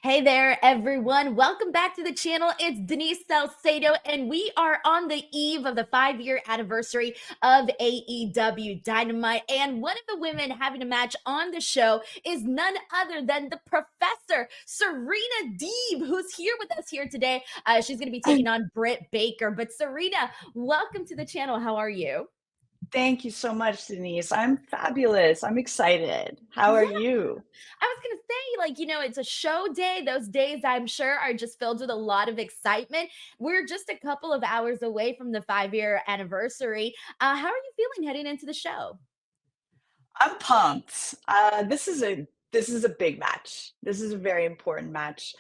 Hey there, everyone. Welcome back to the channel. It's Denise Salcedo, and we are on the eve of the 5-year anniversary of AEW Dynamite. And one of the women having a match on the show is none other than the professor, Serena Deeb, who's here with us here today. She's going to be taking on Britt Baker. But Serena, welcome to the channel. How are you? Thank you so much, Denise. I'm fabulous. I'm excited. How are Yeah. you? I was gonna say, it's a show day. Those days I'm sure are just filled with a lot of excitement. We're just a couple of hours away from the 5-year anniversary. How are you feeling heading into the show? I'm pumped. This is a big match. This is a very important match.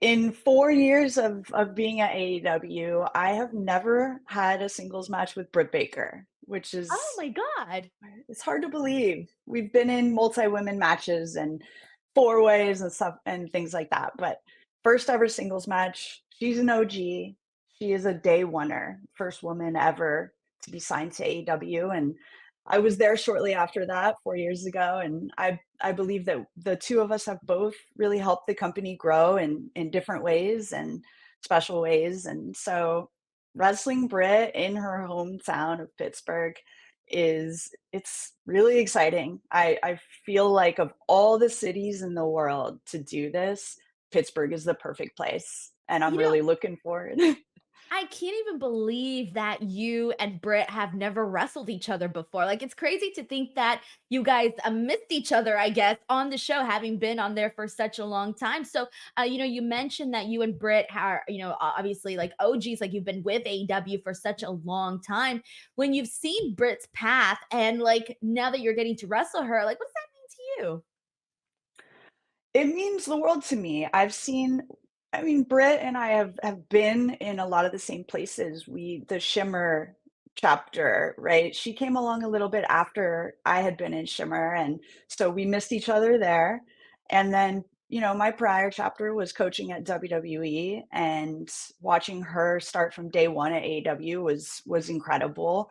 In 4 years of being at AEW, I have never had a singles match with Britt Baker, which Oh is my God. it's hard to believe. We've been in multi-women matches and four ways and stuff and things like that. But first ever singles match, she's an OG. She is a day oneer, first woman ever to be signed to AEW. And I was there shortly after that 4 years ago. And I believe that the two of us have both really helped the company grow in different ways and special ways. And so wrestling Britt in her hometown of Pittsburgh it's really exciting. I feel like of all the cities in the world to do this, Pittsburgh is the perfect place, and I'm You know, really looking forward. I can't even believe that you and Britt have never wrestled each other before. Like, it's crazy to think that you guys missed each other, I guess, on the show, having been on there for such a long time. So, you mentioned that you and Britt are, obviously like OGs, like you've been with AEW for such a long time. When you've seen Britt's path and like now that you're getting to wrestle her, like, what does that mean to you? It means the world to me. I mean, Britt and I have been in a lot of the same places. The Shimmer chapter, right? She came along a little bit after I had been in Shimmer, and so we missed each other there. And then, my prior chapter was coaching at WWE, and watching her start from day one at AEW was incredible.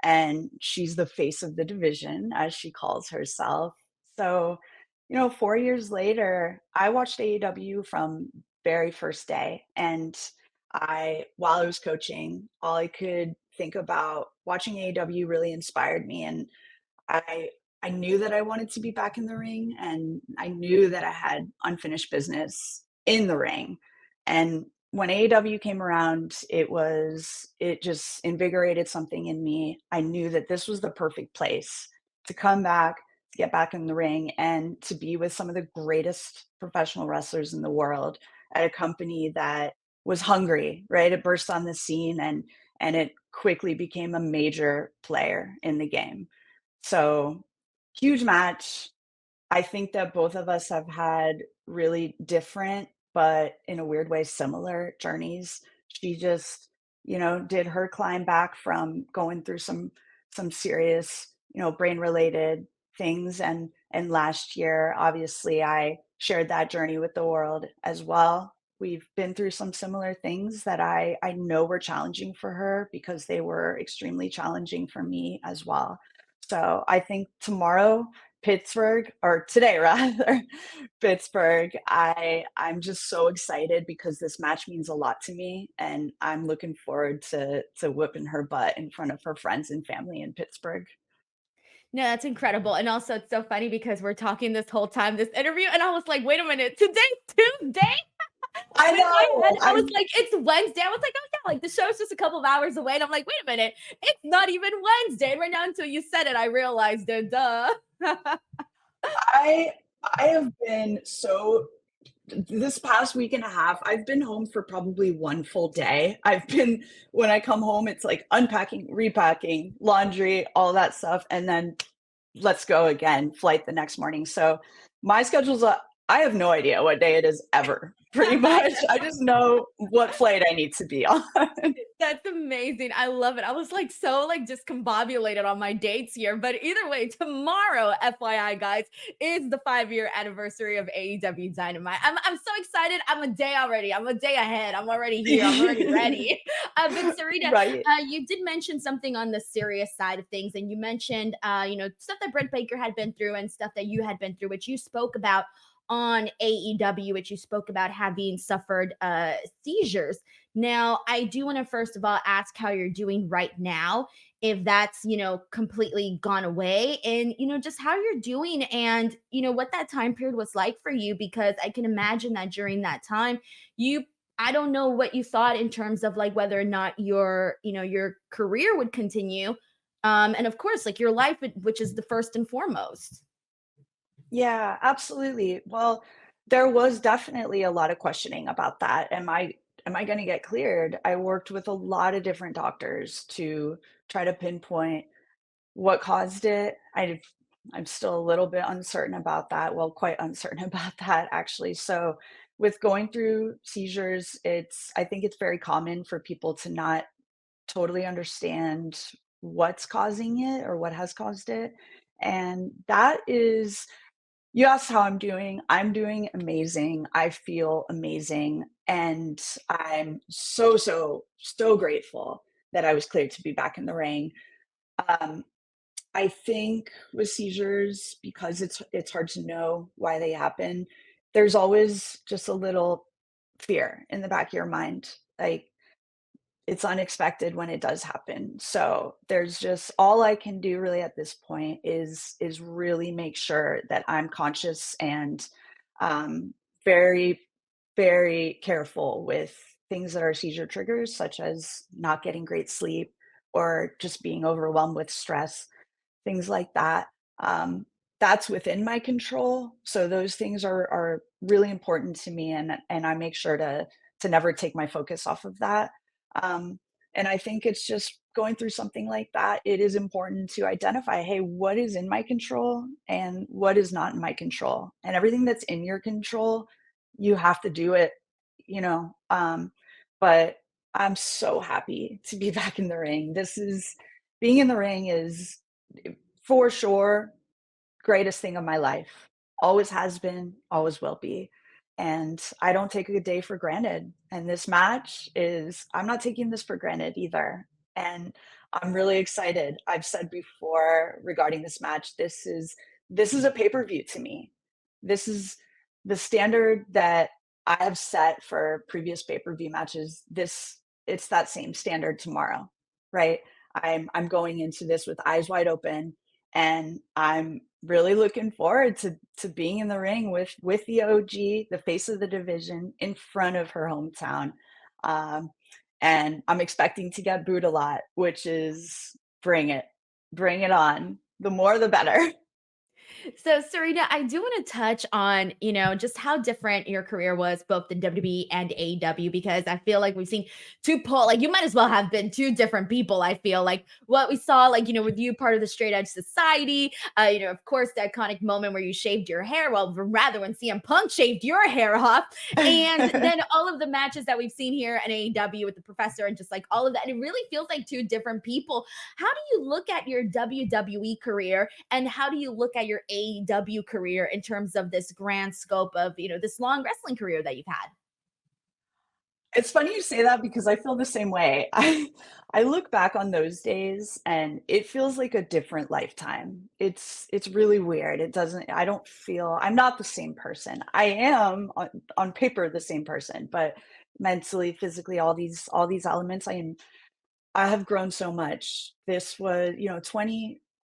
And she's the face of the division, as she calls herself. So 4 years later, I watched AEW from very first day, and while I was coaching, all I could think about watching AEW really inspired me, and I I knew that I wanted to be back in the ring, and I knew that I had unfinished business in the ring. And when AEW came around, it just invigorated something in me. I knew that this was the perfect place to come back, to get back in the ring, and to be with some of the greatest professional wrestlers in the world at a company that was hungry, right? It burst on the scene, and it quickly became a major player in the game. So, huge match. I think that both of us have had really different, but in a weird way, similar journeys. She just, did her climb back from going through some serious, brain related things. And last year, obviously, I shared that journey with the world as well. We've been through some similar things that I know were challenging for her because they were extremely challenging for me as well. So I think tomorrow, Pittsburgh, or today rather, Pittsburgh, I'm just so excited because this match means a lot to me, and I'm looking forward to whipping her butt in front of her friends and family in Pittsburgh. No, that's incredible. And also, it's so funny because we're talking this whole time, this interview, and I was like, wait a minute, today's Tuesday? I In my know. head, I was like, "It's Wednesday." I was like, "Oh, yeah, like, the show's just a couple of hours away," and I'm like, "Wait a minute, it's not even Wednesday." And right now, until you said it, I realized it, duh. I I have been so this past week and a half, I've been home for probably one full day. When I come home, it's like unpacking, repacking, laundry, all that stuff, and then let's go again, flight the next morning. So my schedule's I have no idea what day it is ever, pretty I much. I just know what flight I need to be on. That's amazing. I love it. I was like so like discombobulated on my dates here, but either way, tomorrow, FYI, guys, is the 5-year anniversary of AEW Dynamite. I'm so excited. I'm a day already. I'm a day ahead. I'm already here. I'm already ready. But Sarita, Right. you did mention something on the serious side of things, and you mentioned stuff that Britt Baker had been through and stuff that you had been through, which you spoke about on AEW, which you spoke about having suffered seizures. Now, I do want to first of all ask how you're doing right now, if that's, completely gone away, and, just how you're doing, and, what that time period was like for you, because I can imagine that during that time, you I don't know what you thought in terms of like whether or not your career would continue. And of course, like your life, which is the first and foremost. Yeah, absolutely. Well, there was definitely a lot of questioning about that. Am I going to get cleared? I worked with a lot of different doctors to try to pinpoint what caused it. I'm still a little bit uncertain about that. Well, quite uncertain about that actually. So, with going through seizures, I think it's very common for people to not totally understand what's causing it or what has caused it. And that is, you asked how I'm doing. I'm doing amazing. I feel amazing. And I'm so, so, so grateful that I was cleared to be back in the ring. Um, I think with seizures, because it's hard to know why they happen, there's always just a little fear in the back of your mind. Like, it's unexpected when it does happen. So there's just all I can do really at this point is really make sure that I'm conscious and um, very, very careful with things that are seizure triggers, such as not getting great sleep or just being overwhelmed with stress, things like that. Um, that's within my control. So those things are really important to me, and I make sure to never take my focus off of that. Um, and I think it's just going through something like that, it is important to identify, hey, what is in my control and what is not in my control. And everything that's in your control, you have to do it, you know. But I'm so happy to be back in the ring. This is Being in the ring is for sure greatest thing of my life. Always has been, always will be. And I don't take a day for granted. And this match is, I'm not taking this for granted either. And I'm really excited. I've said before regarding this match, this is a pay-per-view to me. This is the standard that I have set for previous pay-per-view matches. It's that same standard tomorrow, right? I'm going into this with eyes wide open, and I'm really looking forward to being in the ring with the OG, the face of the division, in front of her hometown. Um, and I'm expecting to get booed a lot, which is bring it on. The more, the better. So, Serena, I do want to touch on, just how different your career was, both in WWE and AEW, because I feel like we've seen like you might as well have been two different people. I feel like what we saw, like, with you part of the Straight Edge Society, of course, the iconic moment where you shaved your hair, well, rather when CM Punk shaved your hair off, and then all of the matches that we've seen here in AEW with the professor and just like all of that. And it really feels like two different people. How do you look at your WWE career, and how do you look at your AEW career in terms of this grand scope of, this long wrestling career that you've had? It's funny you say that because I feel the same way. I look back on those days and it feels like a different lifetime. It's really weird. I don't feel, I'm not the same person. I am on paper the same person, but mentally, physically, all these elements, I have grown so much. This was,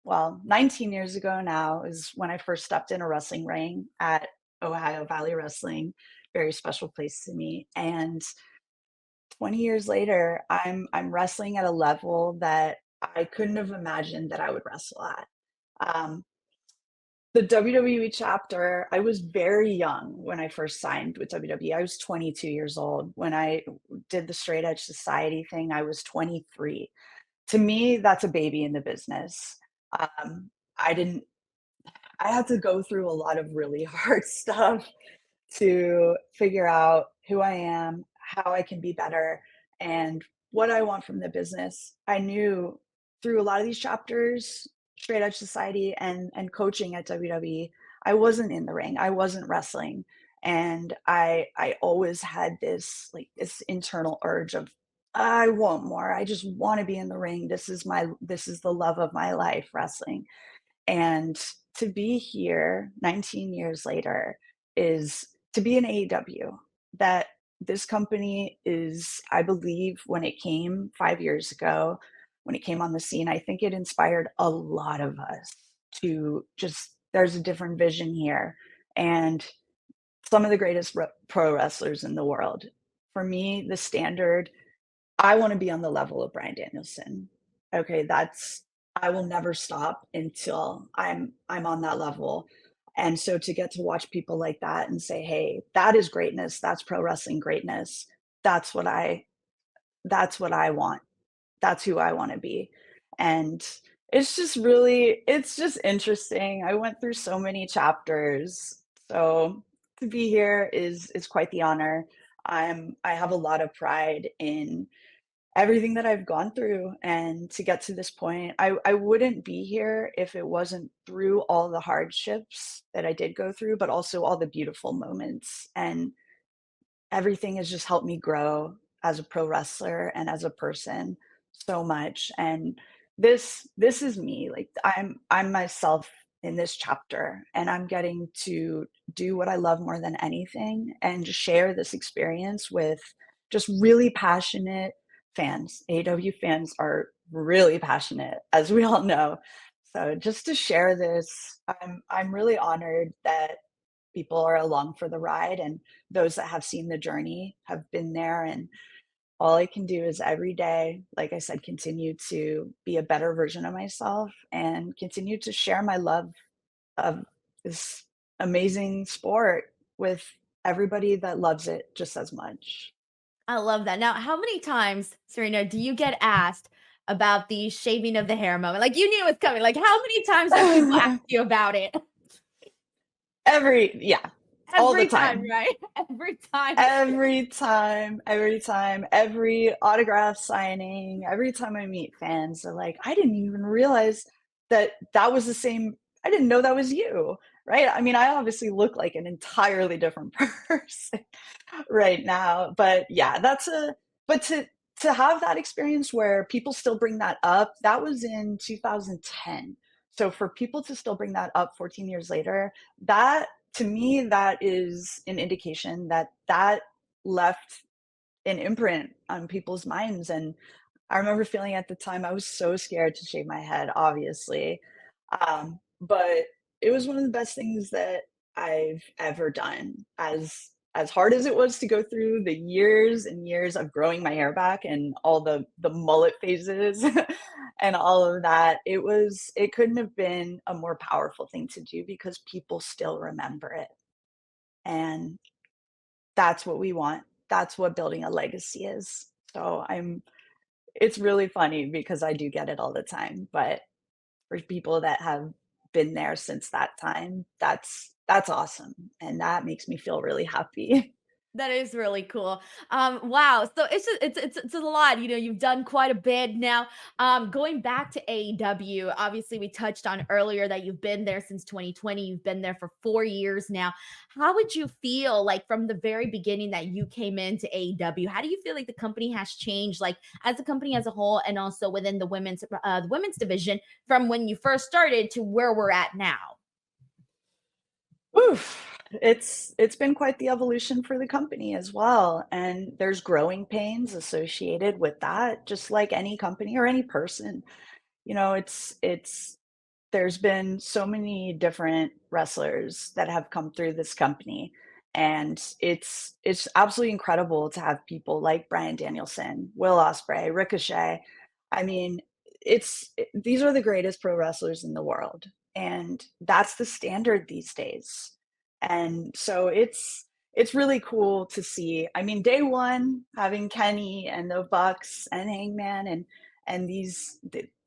19 years ago now is when I first stepped in a wrestling ring at Ohio Valley Wrestling, very special place to me. And 20 years later, I'm wrestling at a level that I couldn't have imagined that I would wrestle at. Um, the WWE chapter, I was very young when I first signed with WWE. I was 22 years old. When I did the Straight Edge Society thing, I was 23. To me, that's a baby in the business. Um, I didn't I had to go through a lot of really hard stuff to figure out who I am, how I can be better, and what I want from the business. I knew through a lot of these chapters, Straight Edge Society and coaching at WWE, I wasn't in the ring. I wasn't wrestling. And I always had this internal urge of I want more. I just want to be in the ring. This is the love of my life, wrestling. And to be here 19 years later is to be in AEW. That this company is, I believe, when it came 5 years ago, when it came on the scene, I think it inspired a lot of us to just, there's a different vision here. And some of the greatest pro wrestlers in the world. For me, the standard, I want to be on the level of Bryan Danielson. Okay, that's, I will never stop until I'm on that level. And so to get to watch people like that and say, "Hey, that is greatness. That's pro wrestling greatness. That's what I that's what I want. That's who I want to be." And it's just really, it's just interesting. I went through so many chapters. So to be here is quite the honor. I have a lot of pride in everything that I've gone through, and to get to this point, I wouldn't be here if it wasn't through all the hardships that I did go through, but also all the beautiful moments. And everything has just helped me grow as a pro wrestler and as a person so much. And this is me. Like I'm myself in this chapter, and I'm getting to do what I love more than anything and just share this experience with just really passionate fans. AW fans are really passionate, as we all know. So just to share this, I'm really honored that people are along for the ride, and those that have seen the journey have been there. And all I can do is every day, like I said, continue to be a better version of myself and continue to share my love of this amazing sport with everybody that loves it just as much. I love that. Now, how many times, Serena, do you get asked about the shaving of the hair moment? Like, you knew it was coming. Like, how many times do people ask you about it? Yeah, all the Every time, time. right? Every time. Every time, every autograph signing, every time I meet fans, they're like, "I didn't even realize that that was the same, I didn't know that was you," right? I mean, I obviously look like an entirely different person right now, but yeah, but to have that experience where people still bring that up, that was in 2010. So for people to still bring that up 14 years later, that, to me, that is an indication that that left an imprint on people's minds. And I remember feeling at the time, I was so scared to shave my head, obviously. But it was one of the best things that I've ever done. As hard as it was to go through the years and years of growing my hair back and all the mullet phases and all of that, it couldn't have been a more powerful thing to do because people still remember it. And that's what we want. That's what building a legacy is. So it's really funny because I do get it all the time, but for people that have been there since that time, that's awesome, and that makes me feel really happy. That is really cool. Wow. So it's just it's a lot. You know, you've done quite a bit now. Going back to AEW, obviously we touched on earlier that you've been there since 2020. You've been there for 4 years now. How would you feel like from the very beginning that you came into AEW? How do you feel like the company has changed, like as a company as a whole, and also within the women's division from when you first started to where we're at now? Oof. It's been quite the evolution for the company as well, and there's growing pains associated with that, just like any company or any person. It's there's been so many different wrestlers that have come through this company, and it's absolutely incredible to have people like Bryan Danielson, Will Ospreay, Ricochet. I mean, these are the greatest pro wrestlers in the world, and that's the standard these days. And so it's really cool to see. I mean, day one, having Kenny and the Bucks and Hangman and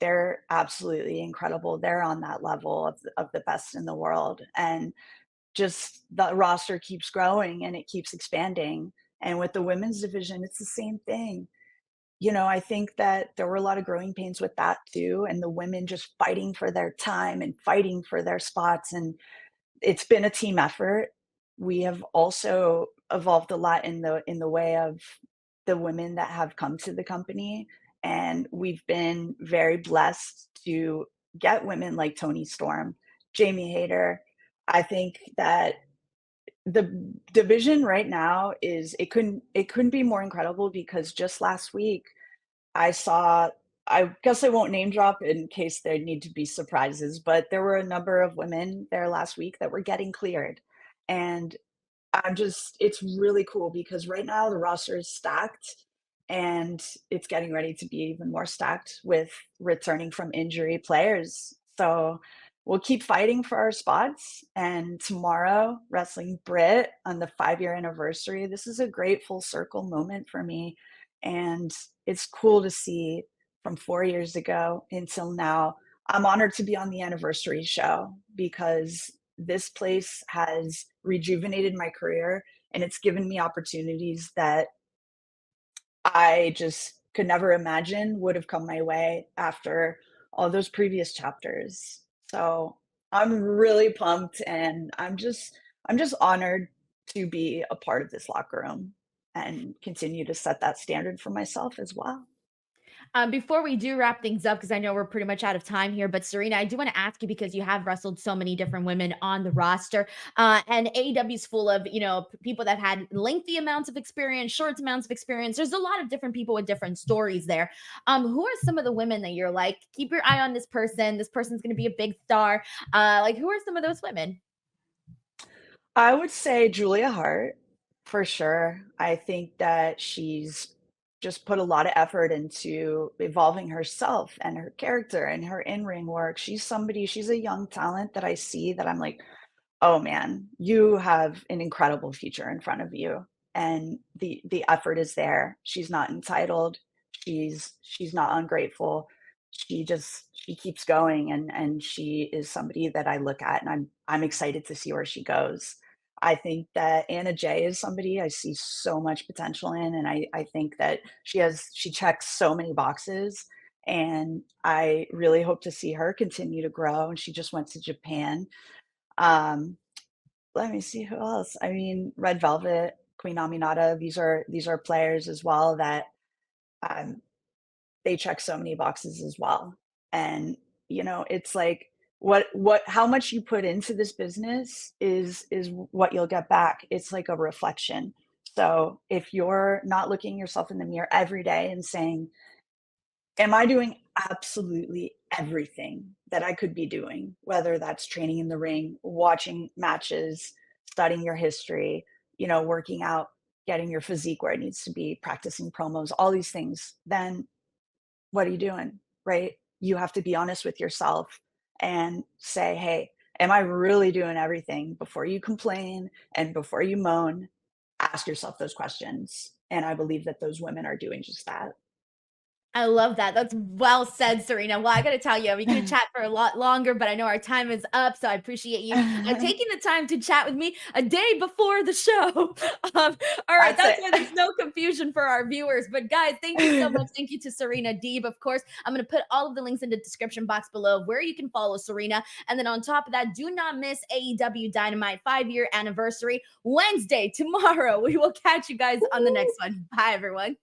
they're absolutely incredible. They're on that level of the best in the world. And just the roster keeps growing and it keeps expanding. And with the women's division, it's the same thing. I think that there were a lot of growing pains with that too, and the women just fighting for their time and fighting for their spots. And it's been a team effort. We have also evolved a lot in the way of the women that have come to the company, and we've been very blessed to get women like Tony Storm, Jamie Hayter. I think that the division right now is it couldn't be more incredible because just last week I saw I guess I won't name drop in case there need to be surprises, but there were a number of women there last week that were getting cleared, and I'm just it's really cool because right now the roster is stacked and it's getting ready to be even more stacked with returning from injury players. So we'll keep fighting for our spots. And tomorrow, wrestling Britt on the 5 year anniversary. This is a great full circle moment for me. And it's cool to see from 4 years ago until now. I'm honored to be on the anniversary show because this place has rejuvenated my career and it's given me opportunities that I just could never imagine would have come my way after all those previous chapters. So I'm really pumped and I'm just honored to be a part of this locker room and continue to set that standard for myself as well. Before we do wrap things up, because I know we're pretty much out of time here, but Serena, I do want to ask you because you have wrestled so many different women on the roster, and AEW is full of people that had lengthy amounts of experience, short amounts of experience. There's a lot of different people with different stories there. Who are some of the women that you're like, keep your eye on this person? This person's going to be a big star. Like, who are some of those women? I would say Julia Hart for sure. I think that she's just put a lot of effort into evolving herself and her character and her in-ring work. She's a young talent that I see that I'm like, oh man, you have an incredible future in front of you. And the effort is there. She's not entitled. She's not ungrateful. She keeps going and she is somebody that I look at and I'm excited to see where she goes. I think that Anna Jay is somebody I see so much potential in and I think that she checks so many boxes and I really hope to see her continue to grow and she just went to Japan. Um, Let me see who else. I mean, Red Velvet, Queen Aminata, these are players as well that, um, they check so many boxes as well. And, it's like what how much you put into this business is what you'll get back. It's like a reflection. So, if you're not looking yourself in the mirror every day and saying, am I doing absolutely everything that I could be doing? Whether that's training in the ring, watching matches, studying your history, working out, getting your physique where it needs to be, practicing promos, all these things, then what are you doing? Right? You have to be honest with yourself and say, hey, am I really doing everything before you complain and before you moan? Ask yourself those questions. And I believe that those women are doing just that. I love that. That's well said, Serena. Well, I got to tell you, we could chat for a lot longer, but I know our time is up. So I appreciate you taking the time to chat with me a day before the show. All right. That's That's why there's it. no confusion for our viewers. But guys, thank you so much. Thank you to Serena Deeb, of course. I'm going to put all of the links in the description box below where you can follow Serena. And then on top of that, do not miss AEW Dynamite 5 year anniversary Wednesday, tomorrow. We will catch you guys on the next one. Bye, everyone.